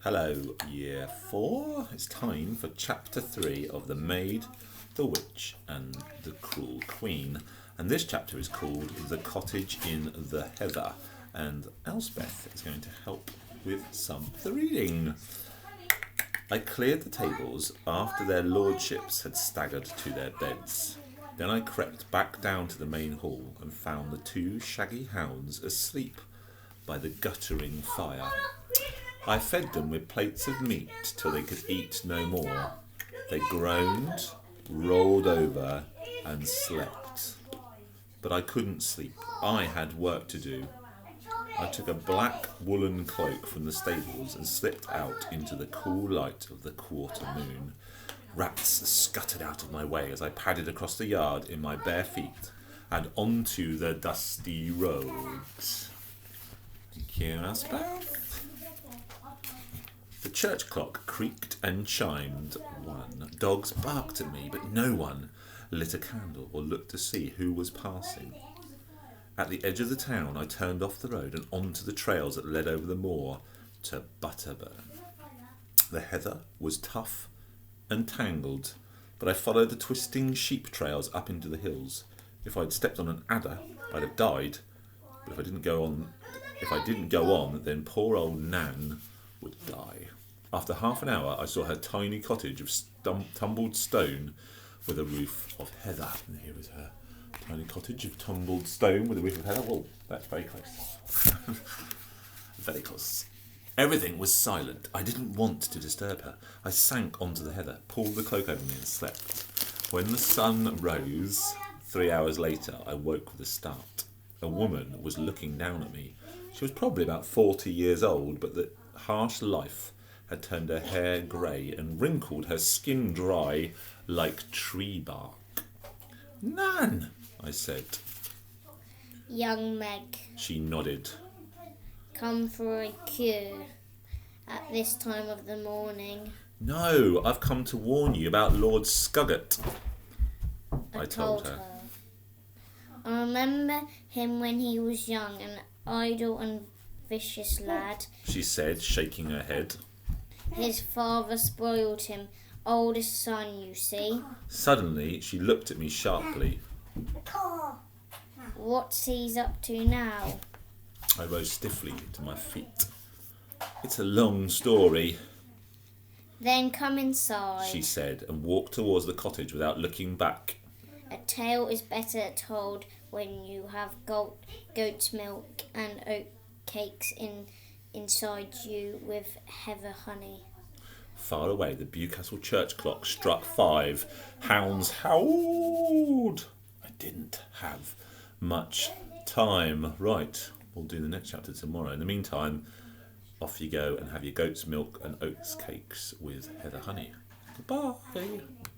Hello, Year 4. It's time for Chapter 3 of The Maid, the Witch and the Cruel Queen. And this chapter is called The Cottage in the Heather. And Elspeth is going to help with some of the reading. I cleared the tables after their lordships had staggered to their beds. Then I crept back down to the main hall and found the two shaggy hounds asleep by the guttering fire. I fed them with plates of meat till they could eat no more. They groaned, rolled over, and slept. But I couldn't sleep. I had work to do. I took a black woolen cloak from the stables and slipped out into the cool light of the quarter moon. Rats scuttered out of my way as I padded across the yard in my bare feet and onto the dusty roads. Thank you, Elspeth. The church clock creaked and chimed 1. Dogs barked at me, but no one lit a candle or looked to see who was passing. At the edge of the town, I turned off the road and onto the trails that led over the moor to Butterburn. The heather was tough and tangled, but I followed the twisting sheep trails up into the hills. If I'd stepped on an adder, I'd have died, but if I didn't go on, then poor old Nan would die. After half an hour, I saw her tiny cottage of tumbled stone with a roof of heather. And here is her tiny cottage of tumbled stone with a roof of heather. Whoa, that's very close. Very close. Everything was silent. I didn't want to disturb her. I sank onto the heather, pulled the cloak over me and slept. When the sun rose, 3 hours later, I woke with a start. A woman was looking down at me. She was probably about 40 years old, but the harsh life had turned her hair grey and wrinkled her skin dry like tree bark. Nan, I said. Young Meg. She nodded. Come for a cure at this time of the morning. No, I've come to warn you about Lord Scuggot, I told her. I remember him when he was young, an idle and vicious lad, she said, shaking her head. His father spoiled him, oldest son, you see. Suddenly, she looked at me sharply. What's he up to now? I rose stiffly to my feet. It's a long story, Then come inside. she said, and walked towards the cottage without looking back. A tale is better told when you have goat's milk and oat cakes inside you with heather honey. Far away, the Bewcastle church clock struck 5. Hounds howled. I didn't have much time. Right, we'll do the next chapter tomorrow. In the meantime, off you go and have your goat's milk and oats cakes with heather honey. Goodbye.